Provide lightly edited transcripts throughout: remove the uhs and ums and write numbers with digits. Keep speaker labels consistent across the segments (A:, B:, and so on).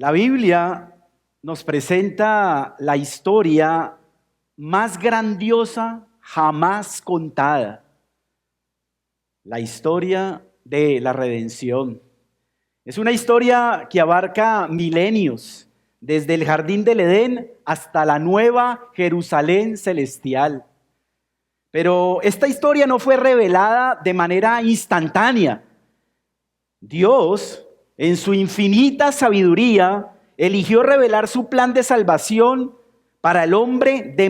A: La Biblia nos presenta la historia más grandiosa jamás contada, la historia de la redención. Es una historia que abarca milenios, desde el jardín del Edén hasta la nueva Jerusalén celestial. Pero esta historia no fue revelada de manera instantánea. Dios, en su infinita sabiduría, eligió revelar su plan de salvación para el hombre de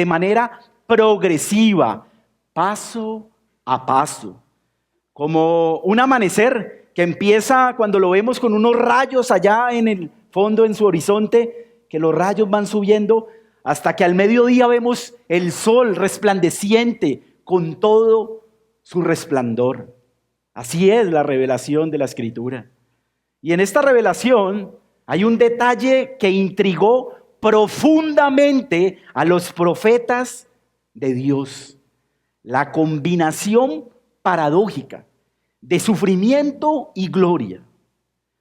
A: manera progresiva, paso a paso, como un amanecer que empieza cuando lo vemos con unos rayos allá en el fondo, en su horizonte, que los rayos van subiendo hasta que al mediodía vemos el sol resplandeciente con todo su resplandor. Así es la revelación de la Escritura. Y en esta revelación hay un detalle que intrigó profundamente a los profetas de Dios: la combinación paradójica de sufrimiento y gloria.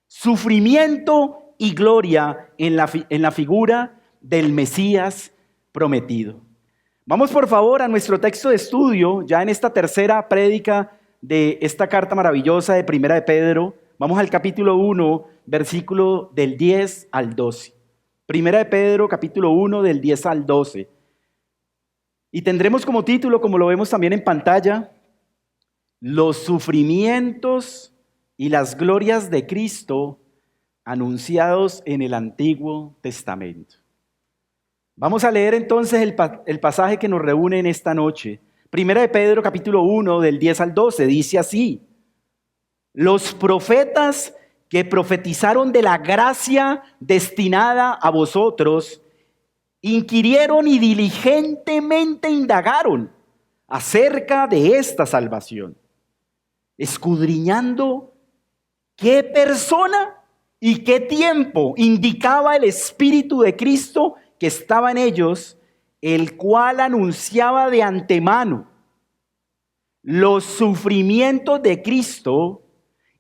A: Sufrimiento y gloria en la figura del Mesías prometido. Vamos por favor a nuestro texto de estudio, ya en esta tercera prédica de esta carta maravillosa de Primera de Pedro. Vamos al capítulo 1, versículo del 10 al 12. Primera de Pedro, capítulo 1, del 10 al 12. Y tendremos como título, como lo vemos también en pantalla, los sufrimientos y las glorias de Cristo anunciados en el Antiguo Testamento. Vamos a leer entonces el pasaje que nos reúne en esta noche. Primera de Pedro, capítulo 1, del 10 al 12, dice así: los profetas que profetizaron de la gracia destinada a vosotros, inquirieron y diligentemente indagaron acerca de esta salvación, escudriñando qué persona y qué tiempo indicaba el Espíritu de Cristo que estaba en ellos, el cual anunciaba de antemano los sufrimientos de Cristo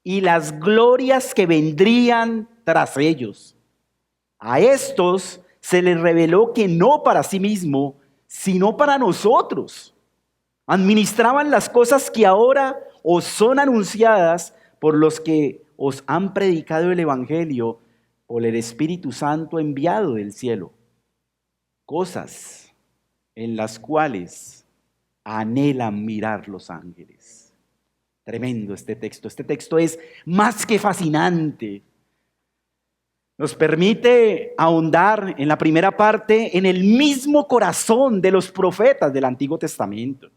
A: y las glorias que vendrían tras ellos. A estos se les reveló que no para sí mismo, sino para nosotros administraban las cosas que ahora os son anunciadas por los que os han predicado el Evangelio por el Espíritu Santo enviado del cielo. Cosas en las cuales anhelan mirar los ángeles. Tremendo este texto. Este texto es más que fascinante. Nos permite ahondar en la primera parte en el mismo corazón de los profetas del Antiguo Testamento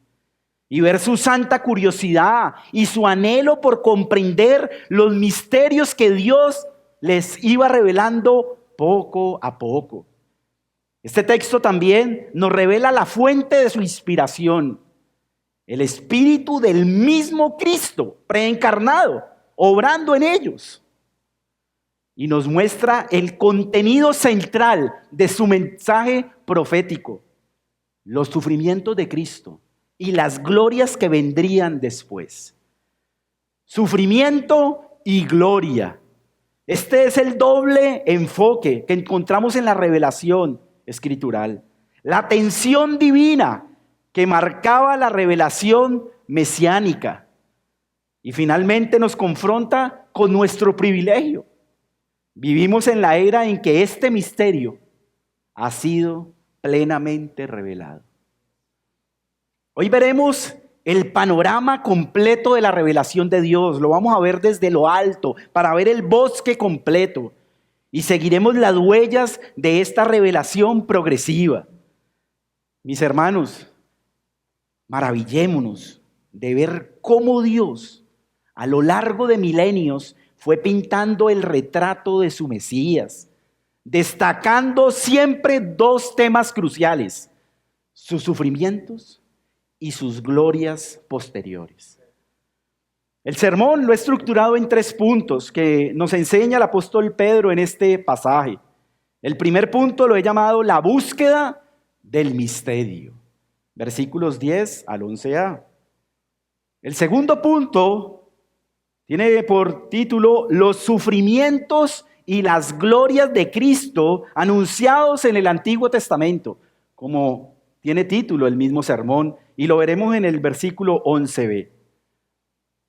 A: y ver su santa curiosidad y su anhelo por comprender los misterios que Dios les iba revelando poco a poco. Este texto también nos revela la fuente de su inspiración, el Espíritu del mismo Cristo preencarnado, obrando en ellos. Y nos muestra el contenido central de su mensaje profético: los sufrimientos de Cristo y las glorias que vendrían después. Sufrimiento y gloria. Este es el doble enfoque que encontramos en la revelación escritural. La tensión divina que marcaba la revelación mesiánica. Y finalmente nos confronta con nuestro privilegio. Vivimos en la era en que este misterio ha sido plenamente revelado. Hoy veremos el panorama completo de la revelación de Dios. Lo vamos a ver desde lo alto para ver el bosque completo. Y seguiremos las huellas de esta revelación progresiva. Mis hermanos, maravillémonos de ver cómo Dios, a lo largo de milenios, fue pintando el retrato de su Mesías, destacando siempre dos temas cruciales: sus sufrimientos y sus glorias posteriores. El sermón lo he estructurado en 3 puntos que nos enseña el apóstol Pedro en este pasaje. El primer punto lo he llamado la búsqueda del misterio, versículos 10 al 11a. El segundo punto tiene por título los sufrimientos y las glorias de Cristo anunciados en el Antiguo Testamento, como tiene título el mismo sermón, y lo veremos en el versículo 11b.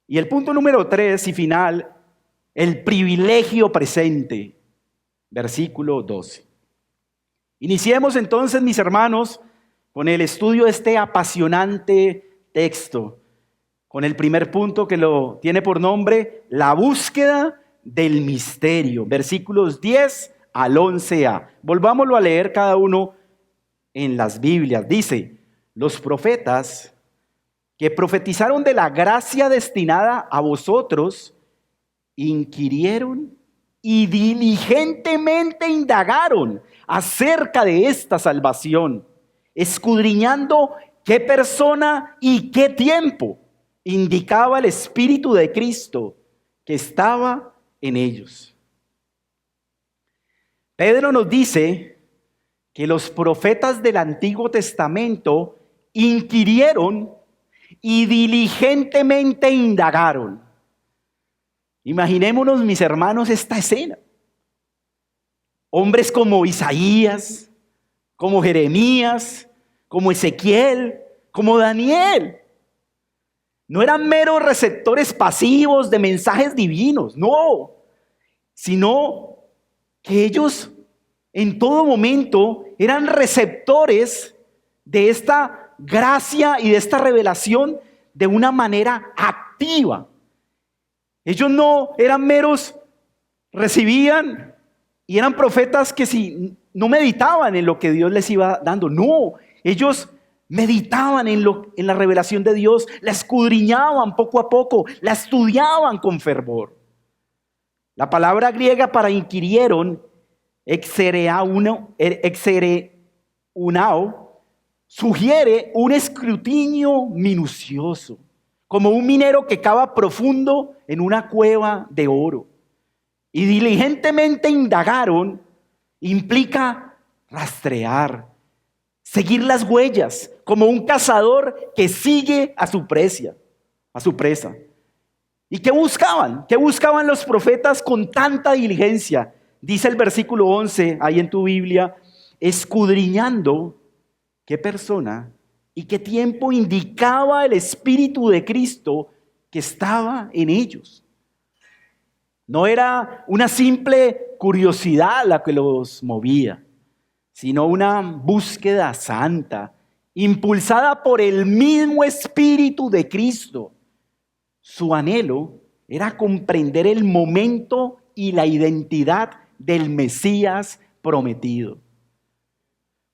A: Y el punto número 3 y final, el privilegio presente, versículo 12. Iniciemos entonces, mis hermanos, con el estudio de este apasionante texto, con el primer punto que lo tiene por nombre, la búsqueda del misterio, versículos 10 al 11a. Volvámoslo a leer cada uno en las Biblias. Dice, los profetas que profetizaron de la gracia destinada a vosotros, inquirieron y diligentemente indagaron acerca de esta salvación, escudriñando qué persona y qué tiempo indicaba el Espíritu de Cristo que estaba en ellos. Pedro nos dice que los profetas del Antiguo Testamento inquirieron y diligentemente indagaron. Imaginémonos, mis hermanos, esta escena. Hombres como Isaías, como Jeremías, como Ezequiel, como Daniel. No eran meros receptores pasivos de mensajes divinos, no, sino que ellos en todo momento eran receptores de esta gracia y de esta revelación de una manera activa. Ellos no eran meros, recibían y eran profetas que si no meditaban en lo que Dios les iba dando, no, ellos meditaban en la revelación de Dios, la escudriñaban poco a poco, la estudiaban con fervor. La palabra griega para inquirieron, exereunao, sugiere un escrutinio minucioso, como un minero que cava profundo en una cueva de oro. Y diligentemente indagaron implica rastrear, seguir las huellas, como un cazador que sigue a su presa. ¿Y qué buscaban? ¿Qué buscaban los profetas con tanta diligencia? Dice el versículo 11, ahí en tu Biblia, escudriñando qué persona y qué tiempo indicaba el Espíritu de Cristo que estaba en ellos. No era una simple curiosidad la que los movía, sino una búsqueda santa, impulsada por el mismo Espíritu de Cristo. Su anhelo era comprender el momento y la identidad del Mesías prometido.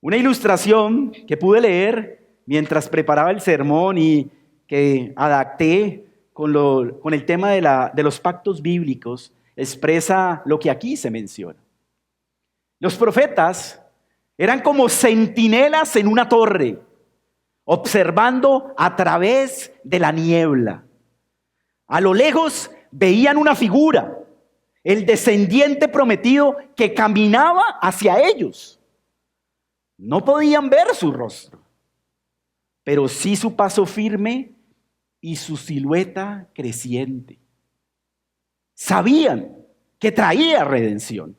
A: Una ilustración que pude leer mientras preparaba el sermón y que adapté con el tema de los pactos bíblicos expresa lo que aquí se menciona. Los profetas eran como centinelas en una torre, observando a través de la niebla. A lo lejos veían una figura, el descendiente prometido que caminaba hacia ellos. No podían ver su rostro, pero sí su paso firme y su silueta creciente. Sabían que traía redención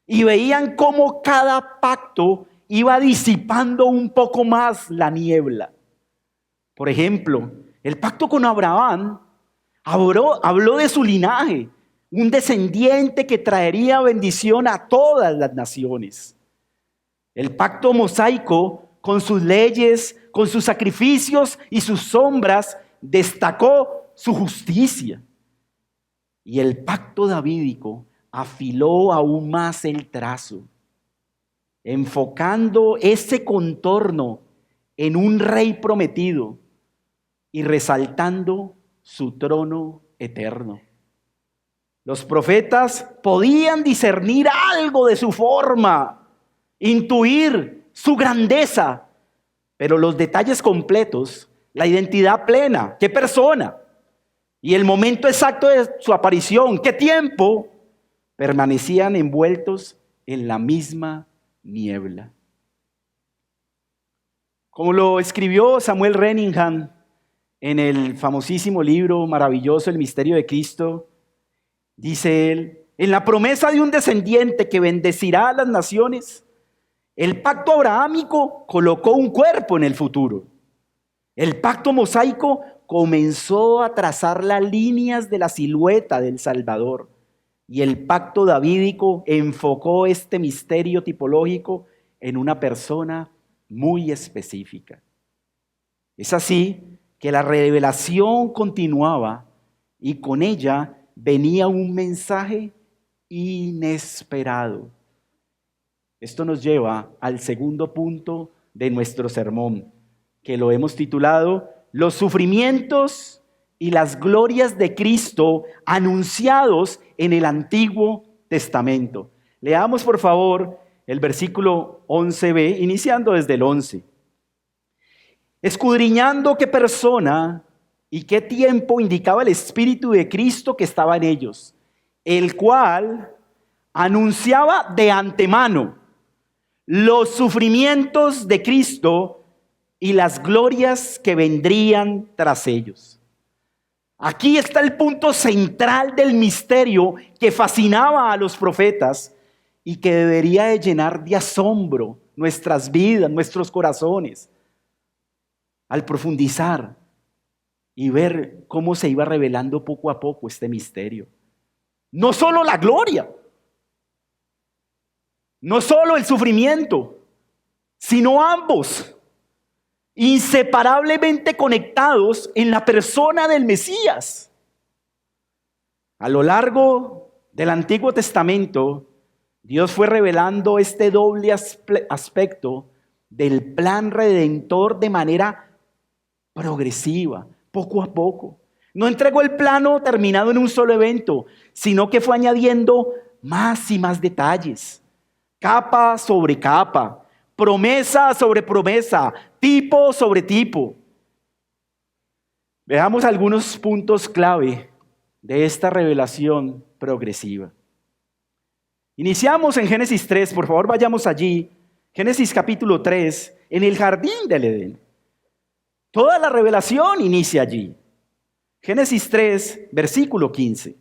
A: y veían cómo cada pacto iba disipando un poco más la niebla. Por ejemplo, el pacto con Abraham habló de su linaje, un descendiente que traería bendición a todas las naciones. El pacto mosaico, con sus leyes, con sus sacrificios y sus sombras, destacó su justicia. Y el pacto davídico afiló aún más el trazo, enfocando ese contorno en un rey prometido y resaltando su trono eterno. Los profetas podían discernir algo de su forma, intuir su grandeza, pero los detalles completos, la identidad plena, qué persona y el momento exacto de su aparición, qué tiempo, permanecían envueltos en la misma niebla. Como lo escribió Samuel Renningham en el famosísimo libro maravilloso El misterio de Cristo, dice él, en la promesa de un descendiente que bendecirá a las naciones, el pacto abrahámico colocó un cuerpo en el futuro. El pacto mosaico comenzó a trazar las líneas de la silueta del Salvador. Y el pacto davídico enfocó este misterio tipológico en una persona muy específica. Es así que la revelación continuaba y con ella venía un mensaje inesperado. Esto nos lleva al segundo punto de nuestro sermón, que lo hemos titulado Los sufrimientos y las glorias de Cristo anunciados en el Antiguo Testamento. Leamos por favor el versículo 11b, iniciando desde el 11. Escudriñando qué persona y qué tiempo indicaba el Espíritu de Cristo que estaba en ellos, el cual anunciaba de antemano los sufrimientos de Cristo y las glorias que vendrían tras ellos. Aquí está el punto central del misterio que fascinaba a los profetas y que debería de llenar de asombro nuestras vidas, nuestros corazones, al profundizar y ver cómo se iba revelando poco a poco este misterio. No solo la gloria, no solo el sufrimiento, sino ambos, inseparablemente conectados en la persona del Mesías. A lo largo del Antiguo Testamento, Dios fue revelando este doble aspecto del plan redentor de manera progresiva, poco a poco. No entregó el plano terminado en un solo evento, sino que fue añadiendo más y más detalles, capa sobre capa, promesa sobre promesa, tipo sobre tipo. Veamos algunos puntos clave de esta revelación progresiva. Iniciamos en Génesis 3, por favor vayamos allí. Génesis capítulo 3, en el jardín del Edén. Toda la revelación inicia allí. Génesis 3, versículo 15.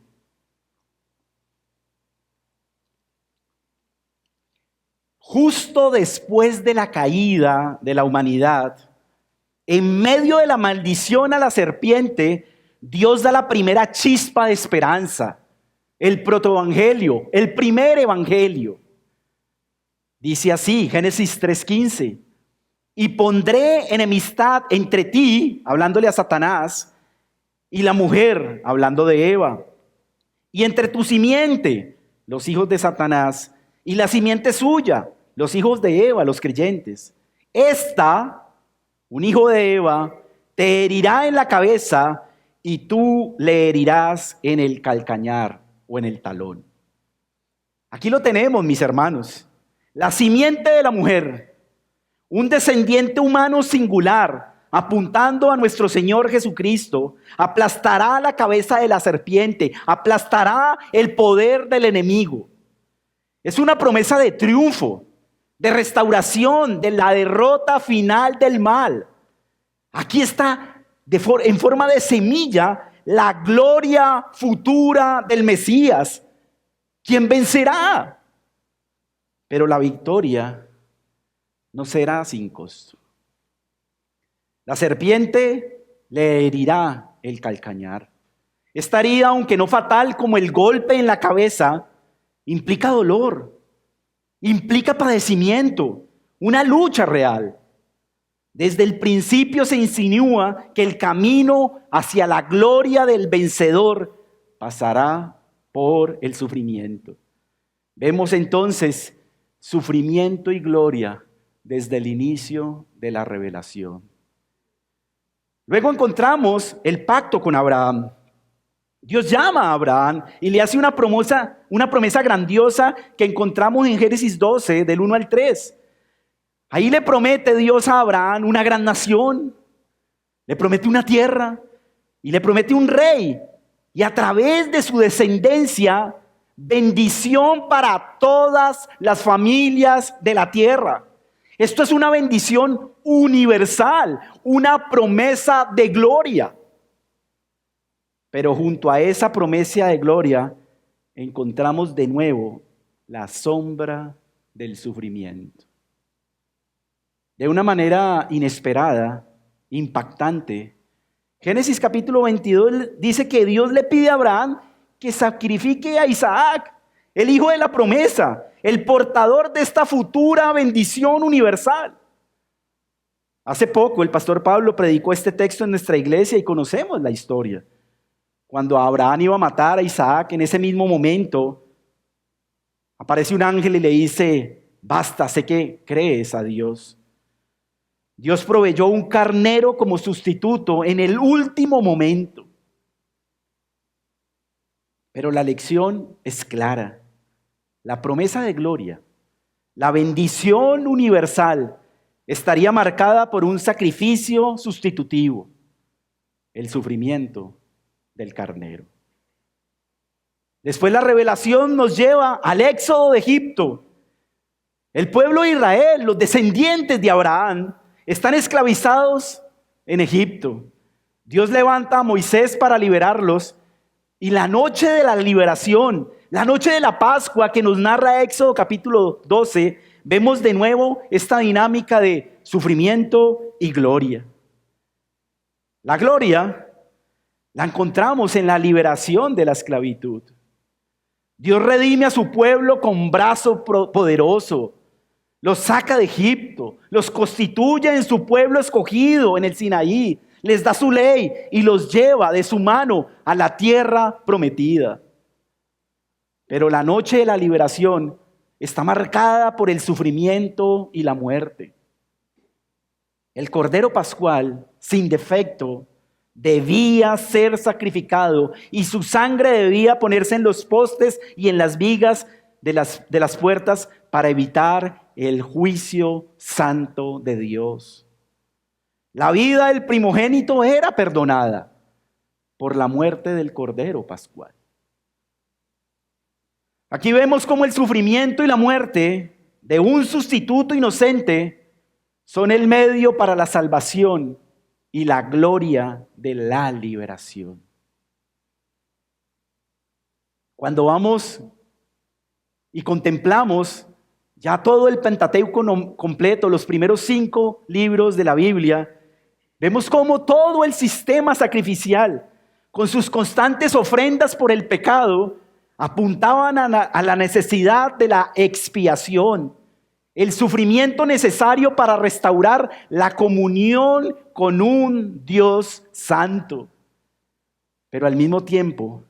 A: Justo después de la caída de la humanidad, en medio de la maldición a la serpiente, Dios da la primera chispa de esperanza, el protoevangelio, el primer evangelio. Dice así, Génesis 3:15, y pondré enemistad entre ti, hablándole a Satanás, y la mujer, hablando de Eva, y entre tu simiente, los hijos de Satanás, y la simiente suya, los hijos de Eva, los creyentes. Un hijo de Eva, te herirá en la cabeza y tú le herirás en el calcañar o en el talón. Aquí lo tenemos, mis hermanos. La simiente de la mujer, un descendiente humano singular, apuntando a nuestro Señor Jesucristo, aplastará la cabeza de la serpiente, aplastará el poder del enemigo. Es una promesa de triunfo, de restauración, de la derrota final del mal. Aquí está en forma de semilla la gloria futura del Mesías, quien vencerá. Pero la victoria no será sin costo. La serpiente le herirá el calcañar. Esta herida, aunque no fatal como el golpe en la cabeza, implica dolor, implica padecimiento, una lucha real. Desde el principio se insinúa que el camino hacia la gloria del vencedor pasará por el sufrimiento. Vemos entonces sufrimiento y gloria desde el inicio de la revelación. Luego encontramos el pacto con Abraham. Dios llama a Abraham y le hace una promesa grandiosa que encontramos en Génesis 12, del 1 al 3. Ahí le promete Dios a Abraham una gran nación, le promete una tierra y le promete un rey. Y a través de su descendencia, bendición para todas las familias de la tierra. Esto es una bendición universal, una promesa de gloria. Pero junto a esa promesa de gloria encontramos de nuevo la sombra del sufrimiento. De una manera inesperada, impactante, Génesis capítulo 22 dice que Dios le pide a Abraham que sacrifique a Isaac, el hijo de la promesa, el portador de esta futura bendición universal. Hace poco el pastor Pablo predicó este texto en nuestra iglesia y conocemos la historia. Cuando Abraham iba a matar a Isaac, en ese mismo momento aparece un ángel y le dice: basta, sé que crees a Dios. Dios proveyó un carnero como sustituto en el último momento. Pero la lección es clara. La promesa de gloria, la bendición universal, estaría marcada por un sacrificio sustitutivo: el sufrimiento del carnero. Después la revelación nos lleva al éxodo de Egipto. El pueblo de Israel, los descendientes de Abraham, están esclavizados en Egipto. Dios levanta a Moisés para liberarlos, y la noche de la liberación, la noche de la Pascua que nos narra Éxodo capítulo 12, vemos de nuevo esta dinámica de sufrimiento y gloria. La gloria la encontramos en la liberación de la esclavitud. Dios redime a su pueblo con brazo poderoso. Los saca de Egipto, los constituye en su pueblo escogido en el Sinaí, les da su ley y los lleva de su mano a la tierra prometida. Pero la noche de la liberación está marcada por el sufrimiento y la muerte. El Cordero Pascual, sin defecto, debía ser sacrificado y su sangre debía ponerse en los postes y en las vigas de las puertas para evitar el juicio santo de Dios. La vida del primogénito era perdonada por la muerte del Cordero Pascual. Aquí vemos cómo el sufrimiento y la muerte de un sustituto inocente son el medio para la salvación y la gloria de la liberación. Cuando vamos y contemplamos ya todo el Pentateuco completo, los primeros 5 libros de la Biblia, vemos cómo todo el sistema sacrificial, con sus constantes ofrendas por el pecado, apuntaban a la necesidad de la expiación, el sufrimiento necesario para restaurar la comunión con un Dios santo. Pero al mismo tiempo,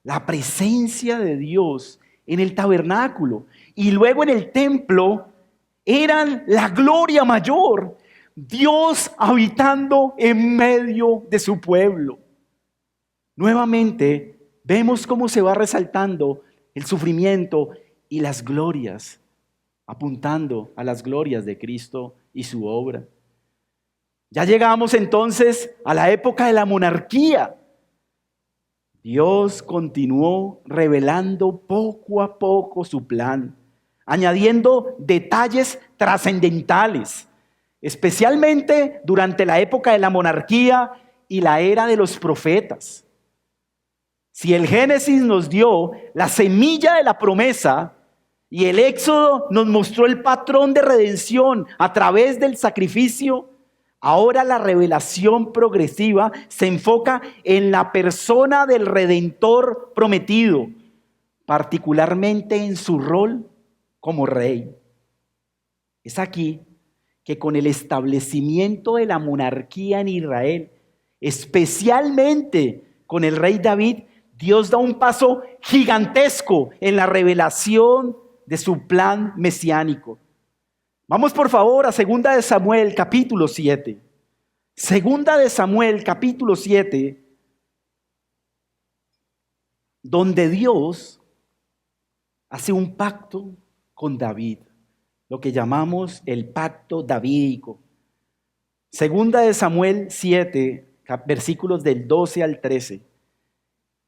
A: la presencia de Dios en el tabernáculo y luego en el templo eran la gloria mayor. Dios habitando en medio de su pueblo. Nuevamente vemos cómo se va resaltando el sufrimiento y las glorias, apuntando a las glorias de Cristo y su obra. Ya llegamos entonces a la época de la monarquía. Dios continuó revelando poco a poco su plan, añadiendo detalles trascendentales, especialmente durante la época de la monarquía y la era de los profetas. Si el Génesis nos dio la semilla de la promesa y el Éxodo nos mostró el patrón de redención a través del sacrificio, ahora la revelación progresiva se enfoca en la persona del Redentor prometido, particularmente en su rol como rey. Es aquí que con el establecimiento de la monarquía en Israel, especialmente con el rey David, Dios da un paso gigantesco en la revelación de su plan mesiánico. Vamos por favor a 2 de Samuel capítulo 7. 2 de Samuel capítulo 7, donde Dios hace un pacto con David, lo que llamamos el pacto davídico. 2 de Samuel 7, versículos del 12 al 13.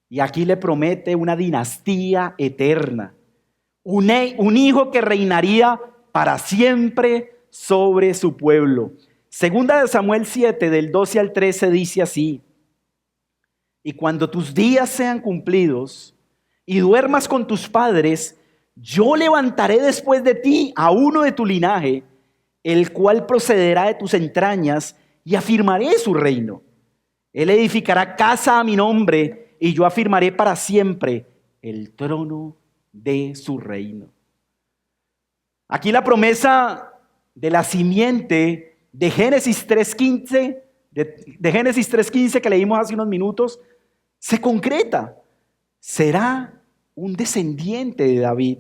A: Y aquí le promete una dinastía eterna, un hijo que reinaría para siempre sobre su pueblo. 2 de Samuel 7, del 12 al 13 dice así: y cuando tus días sean cumplidos, y duermas con tus padres, yo levantaré después de ti a uno de tu linaje, el cual procederá de tus entrañas, y afirmaré su reino. Él edificará casa a mi nombre, y yo afirmaré para siempre el trono de su reino. Aquí la promesa de la simiente de Génesis 3:15, de Génesis 3:15 que leímos hace unos minutos, se concreta. Será un descendiente de David,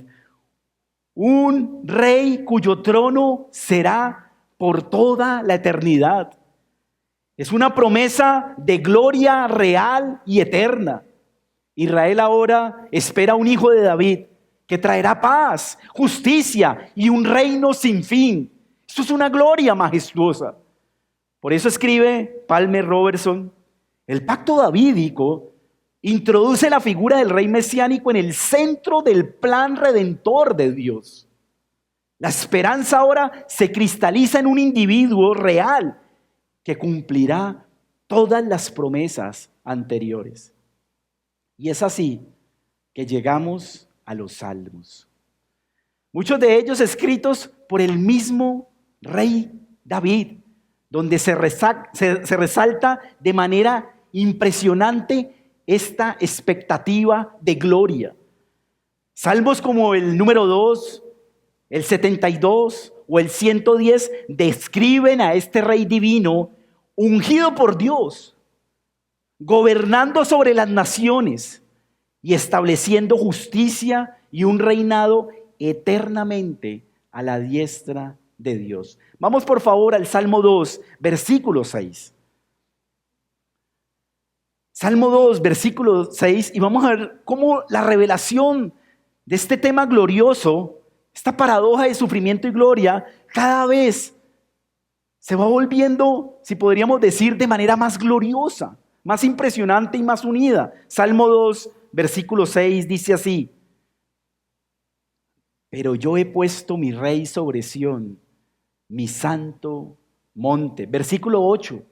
A: un rey cuyo trono será por toda la eternidad. Es una promesa de gloria real y eterna. Israel ahora espera un hijo de David que traerá paz, justicia y un reino sin fin. Esto es una gloria majestuosa. Por eso escribe Palmer Robertson: el pacto davídico introduce la figura del rey mesiánico en el centro del plan redentor de Dios. La esperanza ahora se cristaliza en un individuo real que cumplirá todas las promesas anteriores. Y es así que llegamos a los Salmos. Muchos de ellos escritos por el mismo rey David, donde se resalta de manera impresionante esta expectativa de gloria. Salmos como el número 2, el 72 o el 110 describen a este rey divino ungido por Dios, gobernando sobre las naciones y estableciendo justicia y un reinado eternamente a la diestra de Dios. Vamos por favor al Salmo 2, versículo 6. Salmo 2, versículo 6, y vamos a ver cómo la revelación de este tema glorioso, esta paradoja de sufrimiento y gloria, cada vez se va volviendo, si podríamos decir, de manera más gloriosa, más impresionante y más unida. Salmo 2, versículo 6 dice así: pero yo he puesto mi rey sobre Sión, mi santo monte. Versículo 8: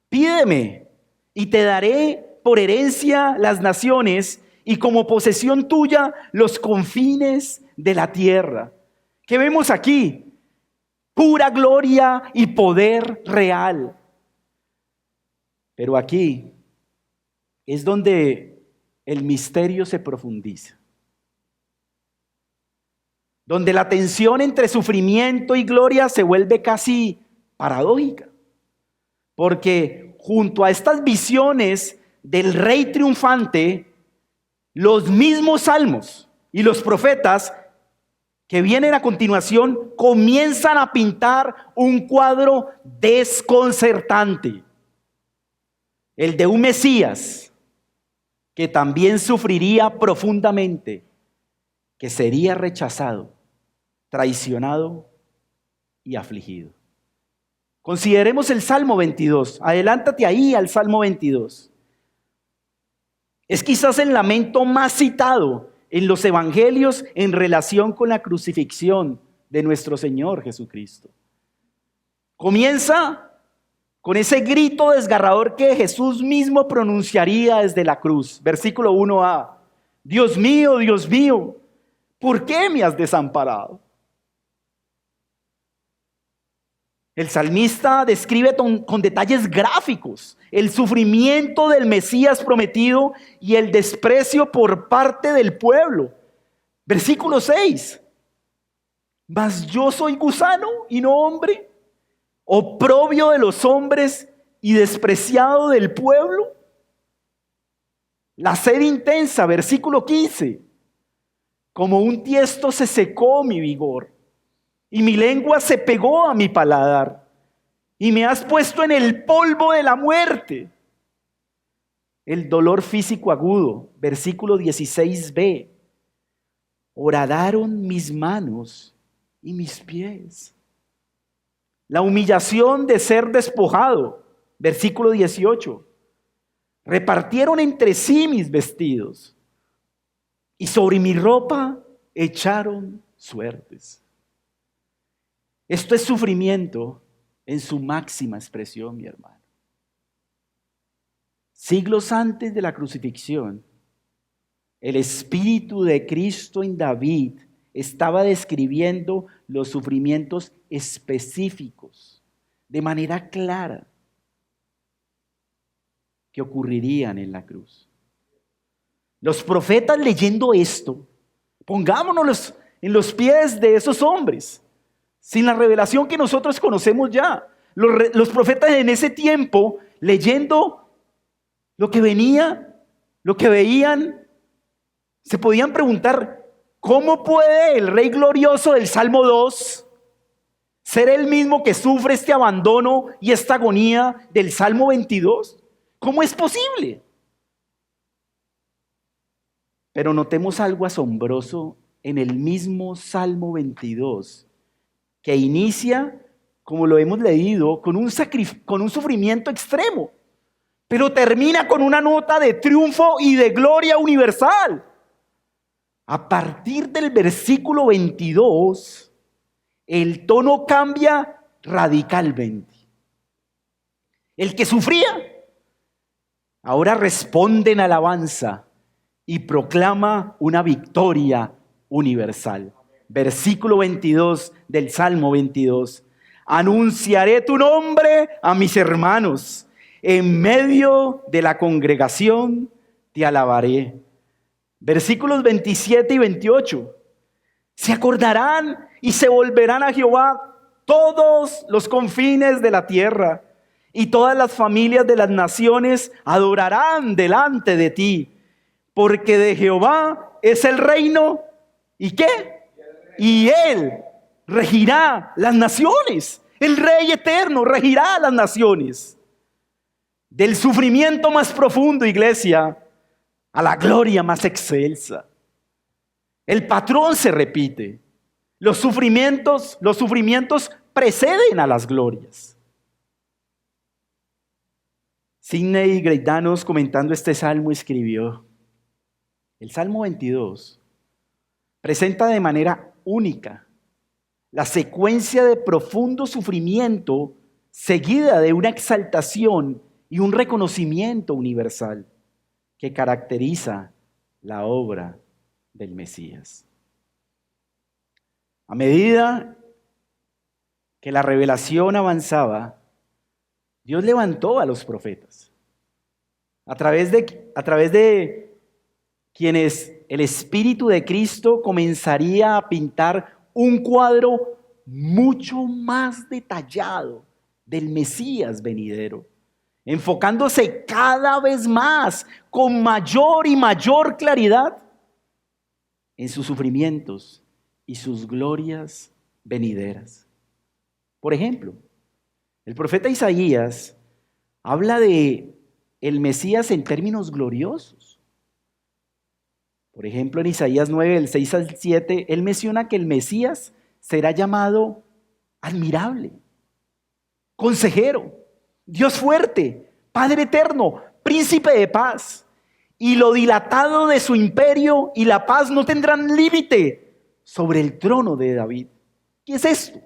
A: pídeme y te daré por herencia las naciones y como posesión tuya los confines de la tierra. ¿Qué vemos aquí? Pura gloria y poder real. Pero aquí es donde el misterio se profundiza, donde la tensión entre sufrimiento y gloria se vuelve casi paradójica, porque junto a estas visiones del rey triunfante, los mismos salmos y los profetas que vienen a continuación comienzan a pintar un cuadro desconcertante, el de un Mesías que también sufriría profundamente, que sería rechazado, traicionado y afligido. Consideremos el Salmo 22. Adelántate ahí al Salmo 22. Es quizás el lamento más citado en los evangelios en relación con la crucifixión de nuestro Señor Jesucristo. Comienza con ese grito desgarrador que Jesús mismo pronunciaría desde la cruz. Versículo 1a: Dios mío, ¿por qué me has desamparado? El salmista describe con detalles gráficos el sufrimiento del Mesías prometido y el desprecio por parte del pueblo. Versículo 6: mas yo soy gusano y no hombre, oprobio de los hombres y despreciado del pueblo. La sed intensa, versículo 15: como un tiesto se secó mi vigor, y mi lengua se pegó a mi paladar, y me has puesto en el polvo de la muerte. El dolor físico agudo, versículo 16b: horadaron mis manos y mis pies. La humillación de ser despojado, versículo 18: repartieron entre sí mis vestidos, y sobre mi ropa echaron suertes. Esto es sufrimiento en su máxima expresión, mi hermano. Siglos antes de la crucifixión, el Espíritu de Cristo en David estaba describiendo los sufrimientos específicos, de manera clara, que ocurrirían en la cruz. Los profetas leyendo esto, pongámonos en los pies de esos hombres, sin la revelación que nosotros conocemos ya. Los profetas en ese tiempo, leyendo lo que venía, lo que veían, se podían preguntar, ¿cómo puede el Rey glorioso del Salmo 2 ser el mismo que sufre este abandono y esta agonía del Salmo 22? ¿Cómo es posible? Pero notemos algo asombroso en el mismo Salmo 22, que inicia, como lo hemos leído, con un sufrimiento extremo, pero termina con una nota de triunfo y de gloria universal. A partir del versículo 22, el tono cambia radicalmente. El que sufría, ahora responde en alabanza y proclama una victoria universal. Versículo 22 del Salmo 22. Anunciaré tu nombre a mis hermanos. En medio de la congregación te alabaré. Versículos 27 y 28. Se acordarán y se volverán a Jehová todos los confines de la tierra, y todas las familias de las naciones adorarán delante de ti, porque de Jehová es el reino. ¿Y qué? Y Él regirá las naciones. El Rey eterno regirá las naciones. Del sufrimiento más profundo, iglesia, a la gloria más excelsa. El patrón se repite. Los sufrimientos preceden a las glorias. Sidney Greidanos, comentando este salmo, escribió: el Salmo 22 presenta de manera única la secuencia de profundo sufrimiento seguida de una exaltación y un reconocimiento universal que caracteriza la obra del Mesías. A medida que la revelación avanzaba, Dios levantó a los profetas, a través de quienes el Espíritu de Cristo comenzaría a pintar un cuadro mucho más detallado del Mesías venidero, enfocándose cada vez más, con mayor y mayor claridad, en sus sufrimientos y sus glorias venideras. Por ejemplo, el profeta Isaías habla de el Mesías en términos gloriosos. Por ejemplo, en Isaías 9, del 6 al 7, él menciona que el Mesías será llamado admirable, consejero, Dios fuerte, Padre eterno, príncipe de paz. Y lo dilatado de su imperio y la paz no tendrán límite sobre el trono de David. ¿Qué es esto?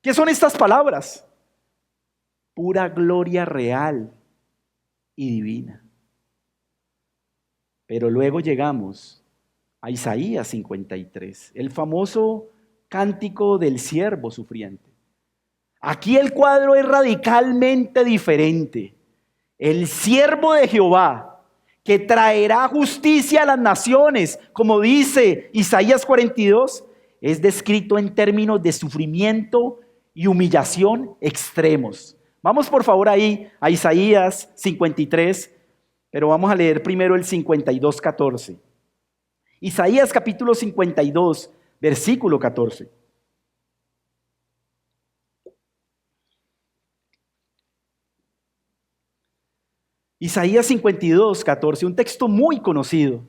A: ¿Qué son estas palabras? Pura gloria real y divina. Pero luego llegamos a Isaías 53, el famoso cántico del siervo sufriente. Aquí el cuadro es radicalmente diferente. El siervo de Jehová, que traerá justicia a las naciones, como dice Isaías 42, es descrito en términos de sufrimiento y humillación extremos. Vamos por favor ahí a Isaías 53, pero vamos a leer primero el 52:14. Isaías capítulo 52, versículo 14. Isaías 52, 14, un texto muy conocido,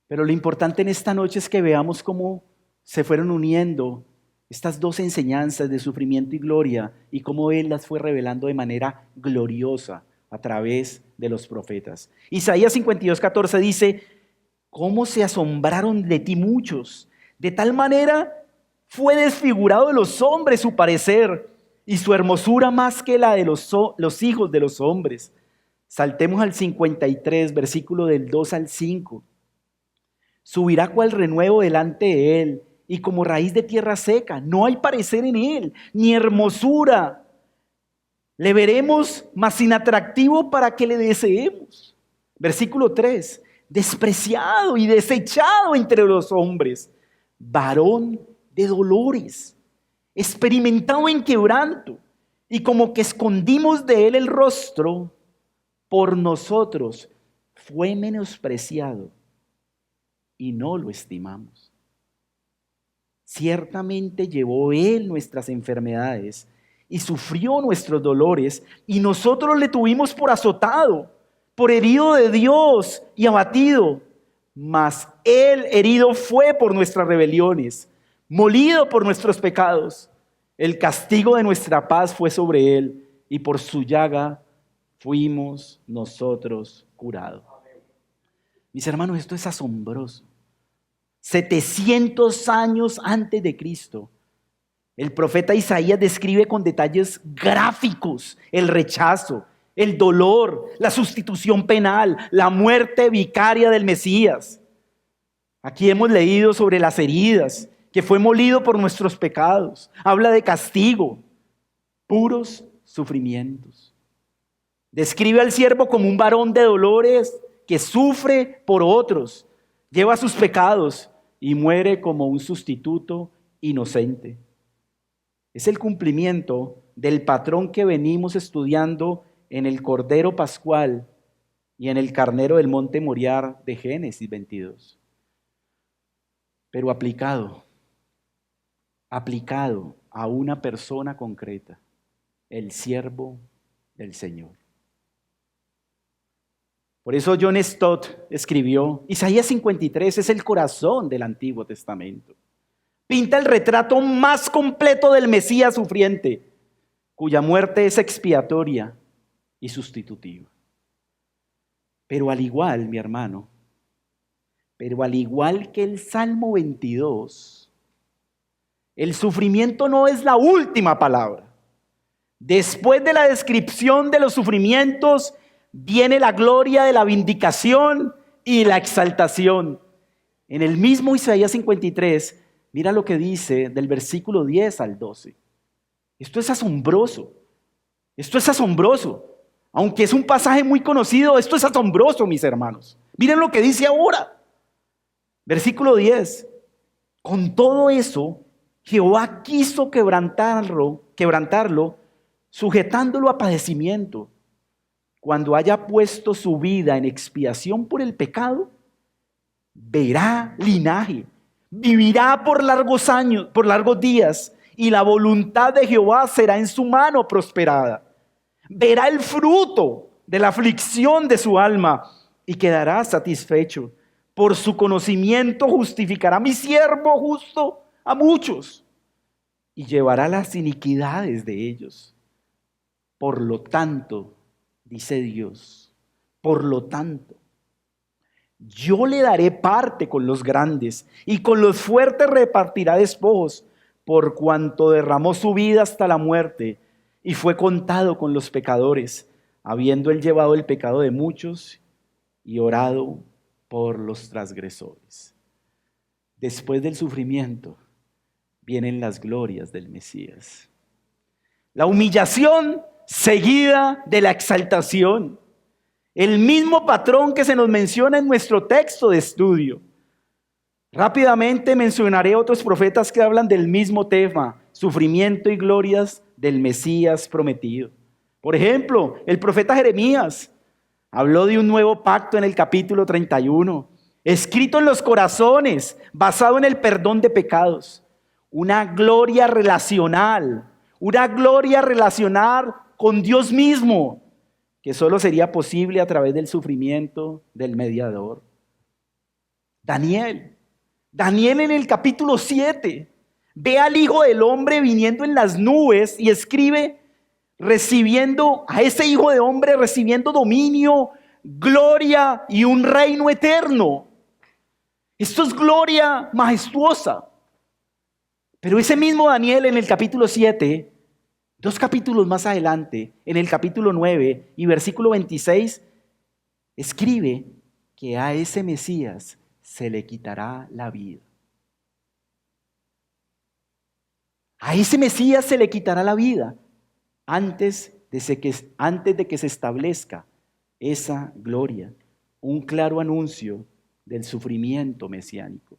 A: pero lo importante en esta noche es que veamos cómo se fueron uniendo estas dos enseñanzas de sufrimiento y gloria y cómo Él las fue revelando de manera gloriosa a través de los profetas. Isaías 52, 14 dice: ¿cómo se asombraron de ti muchos? De tal manera fue desfigurado de los hombres su parecer y su hermosura más que la de los hijos de los hombres. Saltemos al 53, versículo del 2 al 5. Subirá cual renuevo delante de él y como raíz de tierra seca. No hay parecer en él, ni hermosura. Le veremos, mas sin atractivo para que le deseemos. Versículo 3. Despreciado y desechado entre los hombres, varón de dolores, experimentado en quebranto, y como que escondimos de él el rostro, por nosotros fue menospreciado y no lo estimamos. Ciertamente llevó él nuestras enfermedades y sufrió nuestros dolores, y nosotros le tuvimos por azotado, por herido de Dios y abatido. Mas él herido fue por nuestras rebeliones, molido por nuestros pecados. El castigo de nuestra paz fue sobre él, y por su llaga fuimos nosotros curados. Mis hermanos, esto es asombroso. 700 años antes de Cristo, el profeta Isaías describe con detalles gráficos el rechazo, el dolor, la sustitución penal, la muerte vicaria del Mesías. Aquí hemos leído sobre las heridas, que fue molido por nuestros pecados. Habla de castigo, puros sufrimientos. Describe al siervo como un varón de dolores que sufre por otros, lleva sus pecados y muere como un sustituto inocente. Es el cumplimiento del patrón que venimos estudiando en el Cordero Pascual y en el Carnero del Monte Moriah de Génesis 22. Pero aplicado a una persona concreta, el siervo del Señor. Por eso John Stott escribió, Isaías 53 es el corazón del Antiguo Testamento. Pinta el retrato más completo del Mesías sufriente, cuya muerte es expiatoria y sustitutiva. Pero al igual, mi hermano, al igual que el Salmo 22, el sufrimiento no es la última palabra. Después de la descripción de los sufrimientos, viene la gloria de la vindicación y la exaltación. En el mismo Isaías 53, mira lo que dice del versículo 10 al 12. Esto es asombroso. Aunque es un pasaje muy conocido, esto es asombroso, mis hermanos. Miren lo que dice ahora. Versículo 10. Con todo eso, Jehová quiso quebrantarlo, sujetándolo a padecimiento. Cuando haya puesto su vida en expiación por el pecado, verá linaje, vivirá por largos años, por largos días, y la voluntad de Jehová será en su mano prosperada. Verá el fruto de la aflicción de su alma y quedará satisfecho. Por su conocimiento justificará mi siervo justo a muchos y llevará las iniquidades de ellos. Por lo tanto, dice Dios, por lo tanto, yo le daré parte con los grandes y con los fuertes repartirá despojos, por cuanto derramó su vida hasta la muerte y fue contado con los pecadores, habiendo él llevado el pecado de muchos y orado por los transgresores. Después del sufrimiento vienen las glorias del Mesías. La humillación seguida de la exaltación. El mismo patrón que se nos menciona en nuestro texto de estudio. Rápidamente mencionaré otros profetas que hablan del mismo tema, sufrimiento y glorias del Mesías prometido. Por ejemplo, el profeta Jeremías habló de un nuevo pacto en el capítulo 31, escrito en los corazones, basado en el perdón de pecados. Una gloria relacional con Dios mismo, que solo sería posible a través del sufrimiento del mediador. Daniel en el capítulo 7 ve al Hijo del Hombre viniendo en las nubes y escribe a ese Hijo de Hombre recibiendo dominio, gloria y un reino eterno. Esto es gloria majestuosa. Pero ese mismo Daniel en el capítulo 7, 2 capítulos más adelante, en el capítulo 9 y versículo 26, escribe que a ese Mesías se le quitará la vida. A ese Mesías se le quitará la vida antes de que se establezca esa gloria. Un claro anuncio del sufrimiento mesiánico.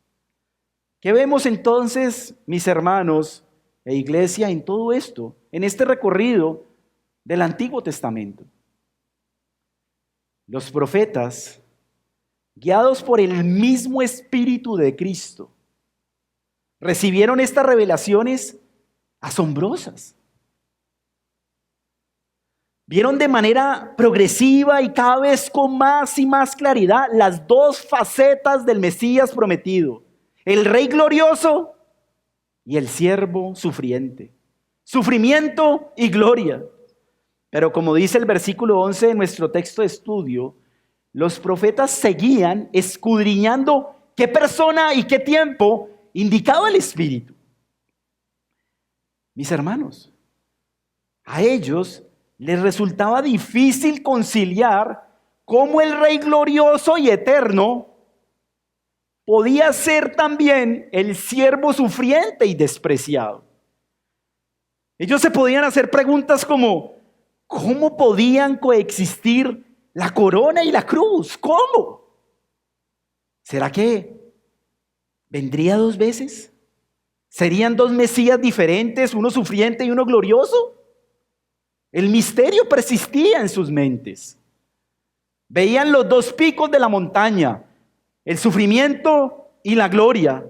A: ¿Qué vemos entonces, mis hermanos e iglesia, en todo esto, en este recorrido del Antiguo Testamento? Los profetas, guiados por el mismo Espíritu de Cristo, recibieron estas revelaciones asombrosas. Vieron de manera progresiva y cada vez con más y más claridad las dos facetas del Mesías prometido: el Rey glorioso y el siervo sufriente. Sufrimiento y gloria. Pero como dice el versículo 11 de nuestro texto de estudio, los profetas seguían escudriñando qué persona y qué tiempo indicaba el Espíritu. Mis hermanos, a ellos les resultaba difícil conciliar cómo el Rey glorioso y eterno podía ser también el siervo sufriente y despreciado. Ellos se podían hacer preguntas como: ¿cómo podían coexistir la corona y la cruz? ¿Cómo? ¿Será que vendría dos veces? ¿Serían dos Mesías diferentes, uno sufriente y uno glorioso? El misterio persistía en sus mentes. Veían los dos picos de la montaña, el sufrimiento y la gloria,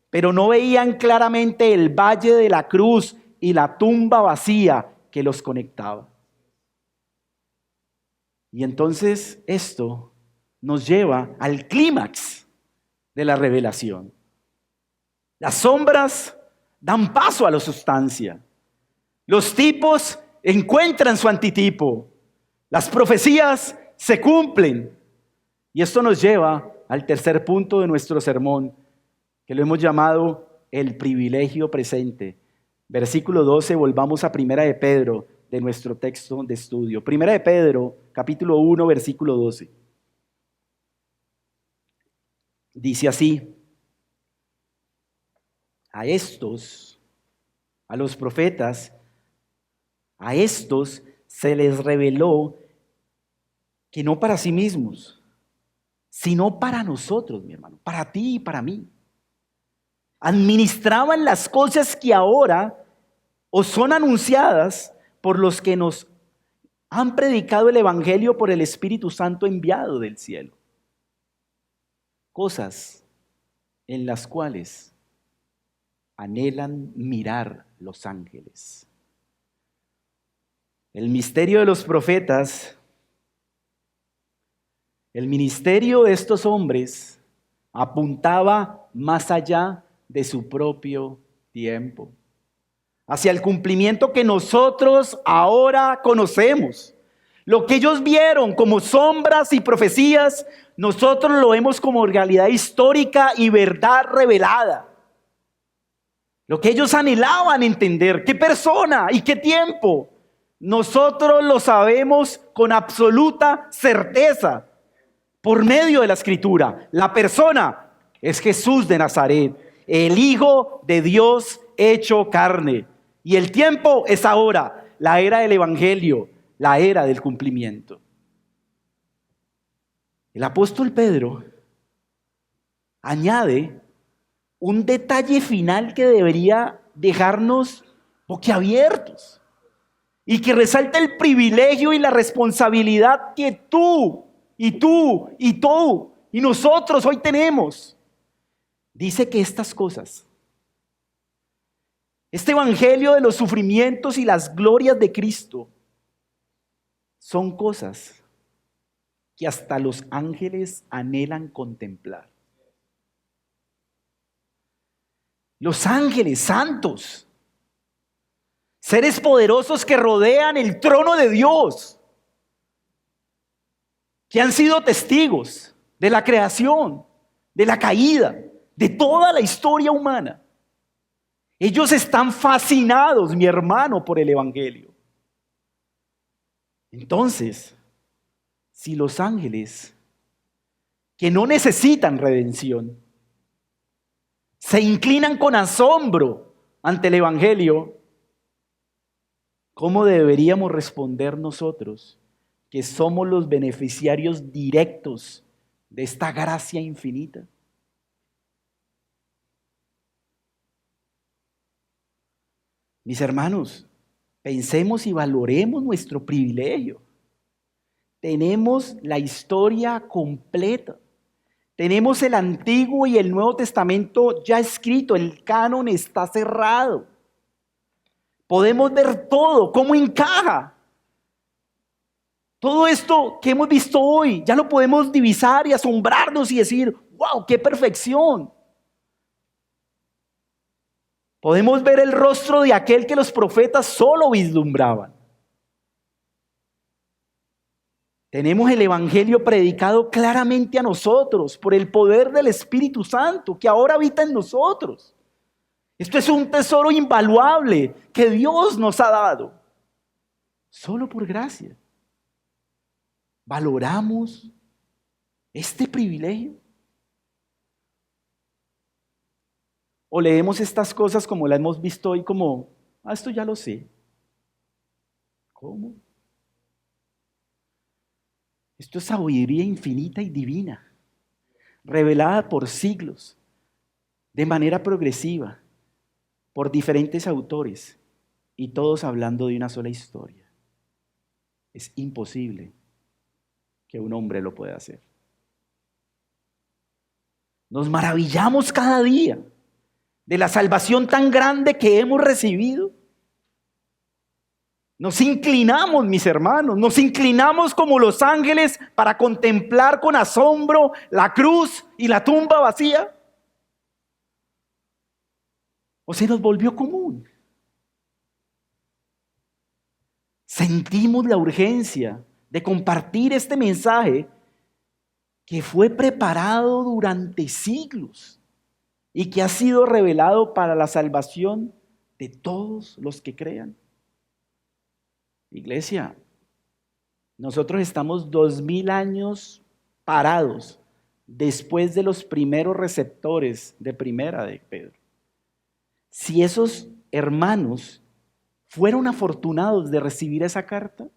A: pero no veían claramente el valle de la cruz y la tumba vacía que los conectaba. Y entonces esto nos lleva al clímax de la revelación. Las sombras dan paso a la sustancia. Los tipos encuentran su antitipo. Las profecías se cumplen. Y esto nos lleva al tercer punto de nuestro sermón, que lo hemos llamado el privilegio presente. Versículo 12, volvamos a Primera de Pedro, de nuestro texto de estudio. Primera de Pedro, capítulo 1, versículo 12. Dice así: a estos, a los profetas, a estos se les reveló que no para sí mismos, sino para nosotros, mi hermano, para ti y para mí. Administraban las cosas que ahora os son anunciadas por los que nos han predicado el Evangelio por el Espíritu Santo enviado del cielo. Cosas en las cuales anhelan mirar los ángeles. El misterio de los profetas, el ministerio de estos hombres apuntaba más allá de su propio tiempo, hacia el cumplimiento que nosotros ahora conocemos. Lo que ellos vieron como sombras y profecías, nosotros lo vemos como realidad histórica y verdad revelada. Lo que ellos anhelaban entender, qué persona y qué tiempo, nosotros lo sabemos con absoluta certeza por medio de la Escritura. La persona es Jesús de Nazaret, el Hijo de Dios hecho carne. Y el tiempo es ahora, la era del Evangelio, la era del cumplimiento. El apóstol Pedro añade un detalle final que debería dejarnos boquiabiertos y que resalta el privilegio y la responsabilidad que tú y nosotros hoy tenemos. Dice que estas cosas, este evangelio de los sufrimientos y las glorias de Cristo, son cosas que hasta los ángeles anhelan contemplar. Los ángeles santos, seres poderosos que rodean el trono de Dios, que han sido testigos de la creación, de la caída, de toda la historia humana. Ellos están fascinados, mi hermano, por el evangelio. Entonces, si los ángeles que no necesitan redención. Se inclinan con asombro ante el Evangelio. ¿Cómo deberíamos responder nosotros, que somos los beneficiarios directos de esta gracia infinita? Mis hermanos, pensemos y valoremos nuestro privilegio. Tenemos la historia completa. Tenemos el Antiguo y el Nuevo Testamento ya escrito. El canon está cerrado. Podemos ver todo, cómo encaja. Todo esto que hemos visto hoy, ya lo podemos divisar y asombrarnos y decir, wow, qué perfección. Podemos ver el rostro de aquel que los profetas solo vislumbraban. Tenemos el Evangelio predicado claramente a nosotros por el poder del Espíritu Santo que ahora habita en nosotros. Esto es un tesoro invaluable que Dios nos ha dado, solo por gracia. ¿Valoramos este privilegio? ¿O leemos estas cosas como las hemos visto hoy como, esto ya lo sé? ¿Cómo? Esto es sabiduría infinita y divina, revelada por siglos, de manera progresiva, por diferentes autores, y todos hablando de una sola historia. Es imposible que un hombre lo pueda hacer. Nos maravillamos cada día de la salvación tan grande que hemos recibido. Nos inclinamos, mis hermanos, nos inclinamos como los ángeles para contemplar con asombro la cruz y la tumba vacía. ¿O se nos volvió común? Sentimos la urgencia de compartir este mensaje que fue preparado durante siglos y que ha sido revelado para la salvación de todos los que crean. Iglesia, nosotros estamos 2000 años parados después de los primeros receptores de primera de Pedro. Si esos hermanos fueron afortunados de recibir esa carta,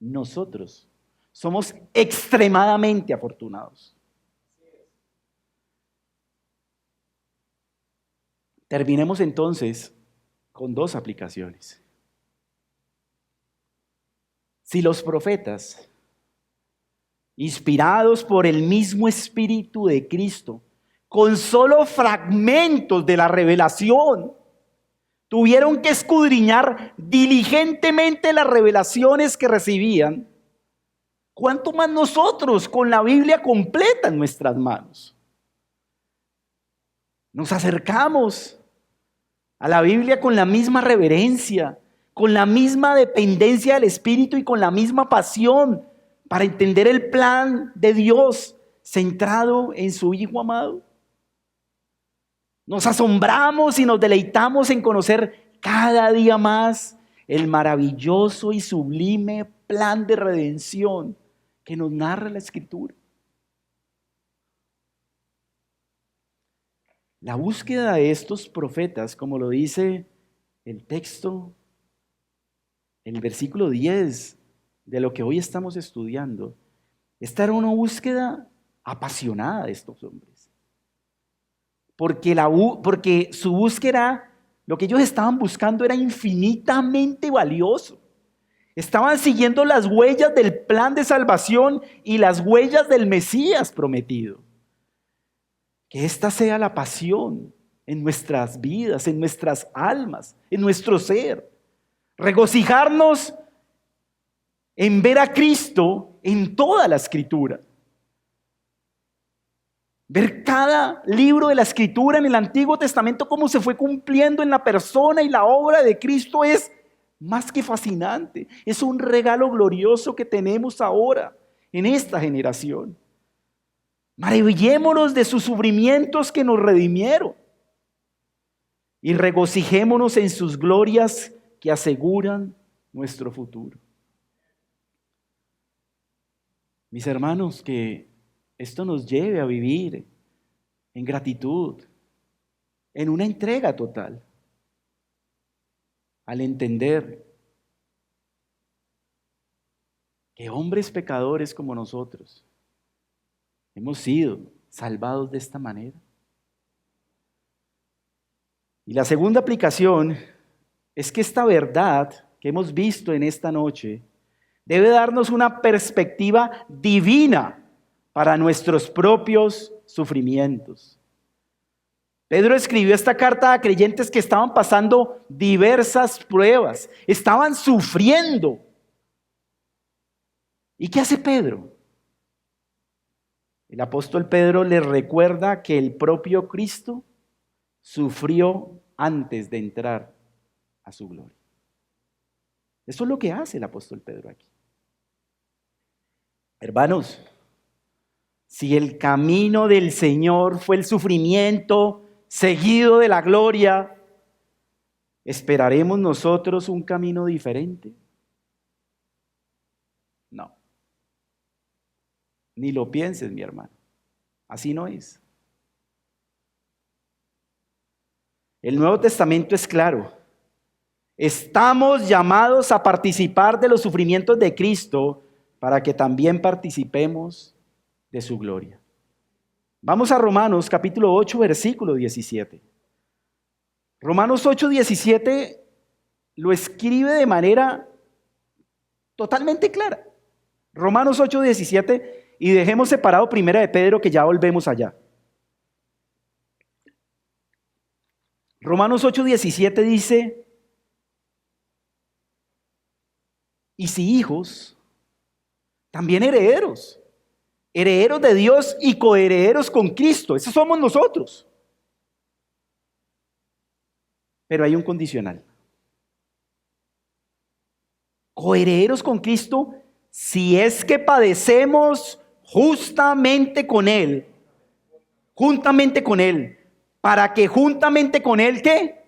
A: nosotros somos extremadamente afortunados. Terminemos entonces con dos aplicaciones. Si los profetas, inspirados por el mismo Espíritu de Cristo, con solo fragmentos de la revelación, tuvieron que escudriñar diligentemente las revelaciones que recibían, ¿cuánto más nosotros con la Biblia completa en nuestras manos? Nos acercamos a la Biblia con la misma reverencia, con la misma dependencia del Espíritu y con la misma pasión para entender el plan de Dios centrado en su Hijo amado. Nos asombramos y nos deleitamos en conocer cada día más el maravilloso y sublime plan de redención que nos narra la Escritura. La búsqueda de estos profetas, como lo dice el texto, en el versículo 10 de lo que hoy estamos estudiando, esta era una búsqueda apasionada de estos hombres. Porque su búsqueda, lo que ellos estaban buscando era infinitamente valioso. Estaban siguiendo las huellas del plan de salvación y las huellas del Mesías prometido. Que esta sea la pasión en nuestras vidas, en nuestras almas, en nuestro ser. Regocijarnos en ver a Cristo en toda la Escritura. Ver cada libro de la Escritura en el Antiguo Testamento, cómo se fue cumpliendo en la persona y la obra de Cristo, es más que fascinante. Es un regalo glorioso que tenemos ahora en esta generación. Maravillémonos de sus sufrimientos que nos redimieron y regocijémonos en sus glorias que aseguran nuestro futuro. Mis hermanos, que esto nos lleve a vivir en gratitud, en una entrega total, al entender que hombres pecadores como nosotros hemos sido salvados de esta manera. Y la segunda aplicación es que esta verdad que hemos visto en esta noche debe darnos una perspectiva divina para nuestros propios sufrimientos. Pedro escribió esta carta a creyentes que estaban pasando diversas pruebas, estaban sufriendo. ¿Y qué hace Pedro? El apóstol Pedro les recuerda que el propio Cristo sufrió antes de entrar a su gloria. Eso es lo que hace el apóstol Pedro aquí. Hermanos, si el camino del Señor fue el sufrimiento seguido de la gloria, ¿esperaremos nosotros un camino diferente? No. Ni lo pienses, mi hermano. Así no es. El Nuevo Testamento es claro. Estamos llamados a participar de los sufrimientos de Cristo para que también participemos de su gloria. Vamos a Romanos capítulo 8, versículo 17. Romanos 8, 17 lo escribe de manera totalmente clara. Romanos 8, 17, y dejemos separado Primera de Pedro, que ya volvemos allá. Romanos 8, 17 dice: y si hijos, también herederos, herederos de Dios y coherederos con Cristo. Esos somos nosotros. Pero hay un condicional. Coherederos con Cristo, si es que padecemos juntamente con Él, para que juntamente con Él, ¿qué?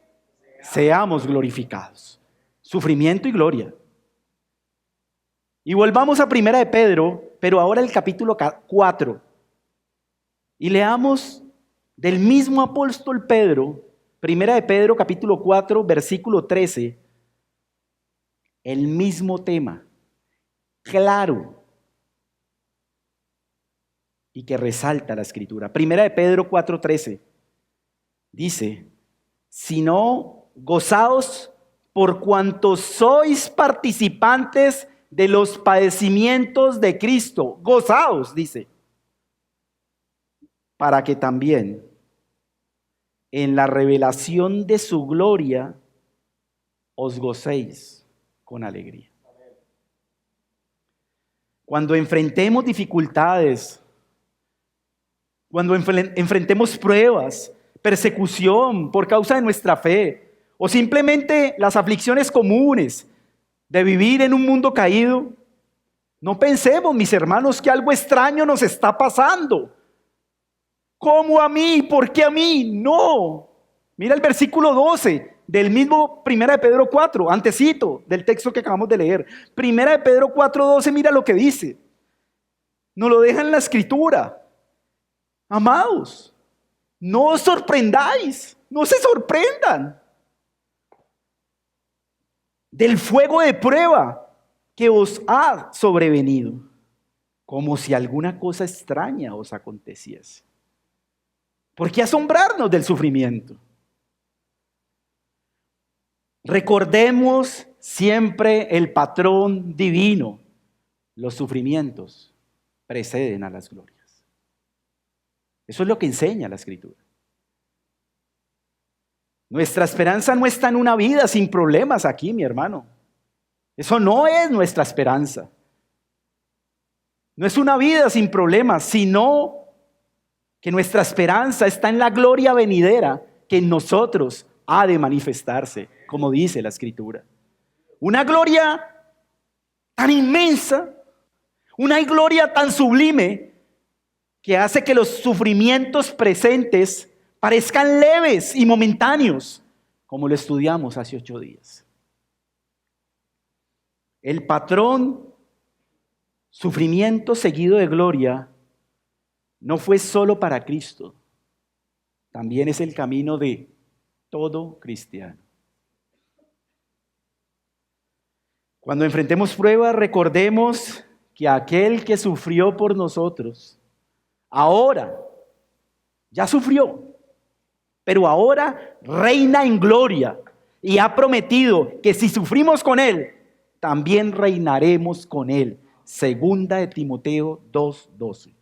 A: Seamos glorificados. Sufrimiento y gloria. Y volvamos a Primera de Pedro, pero ahora el capítulo 4. Y leamos del mismo apóstol Pedro, Primera de Pedro, capítulo 4, versículo 13, el mismo tema, claro, y que resalta la Escritura. Primera de Pedro 4:13 dice: sino gozaos por cuanto sois participantes de los padecimientos de Cristo. Gozaos, dice, para que también en la revelación de su gloria os gocéis con alegría. Cuando enfrentemos dificultades, cuando enfrentemos pruebas, persecución por causa de nuestra fe, o simplemente las aflicciones comunes de vivir en un mundo caído, no pensemos, mis hermanos, que algo extraño nos está pasando. ¿Cómo a mí? ¿Por qué a mí? No. Mira el versículo 12 del mismo Primera de Pedro 4, antecito del texto que acabamos de leer. Primera de Pedro 4:12, mira lo que dice. Nos lo deja en la Escritura. Amados, no os sorprendáis, no se sorprendan del fuego de prueba que os ha sobrevenido, como si alguna cosa extraña os aconteciese. ¿Por qué asombrarnos del sufrimiento? Recordemos siempre el patrón divino. Los sufrimientos preceden a las glorias. Eso es lo que enseña la Escritura. Nuestra esperanza no está en una vida sin problemas aquí, mi hermano. Eso no es nuestra esperanza. No es una vida sin problemas, sino que nuestra esperanza está en la gloria venidera que en nosotros ha de manifestarse, como dice la Escritura. Una gloria tan inmensa, una gloria tan sublime, que hace que los sufrimientos presentes parezcan leves y momentáneos, como lo estudiamos hace 8 días. El patrón sufrimiento seguido de gloria no fue solo para Cristo, también es el camino de todo cristiano. Cuando enfrentemos pruebas, recordemos que aquel que sufrió por nosotros, ahora ya sufrió, pero ahora reina en gloria y ha prometido que si sufrimos con Él, también reinaremos con Él. Segunda de Timoteo 2:12.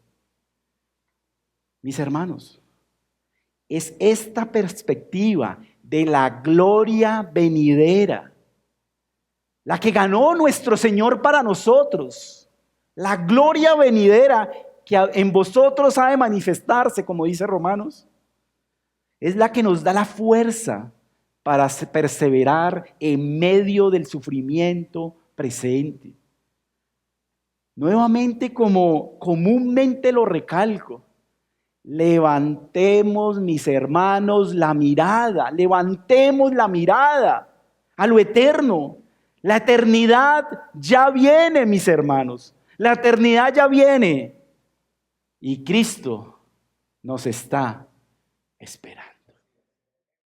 A: Mis hermanos, es esta perspectiva de la gloria venidera la que ganó nuestro Señor para nosotros. La gloria venidera que en vosotros ha de manifestarse, como dice Romanos, es la que nos da la fuerza para perseverar en medio del sufrimiento presente. Nuevamente, como comúnmente lo recalco, levantemos, mis hermanos, la mirada, levantemos la mirada a lo eterno. La eternidad ya viene, mis hermanos, la eternidad ya viene y Cristo nos está esperando.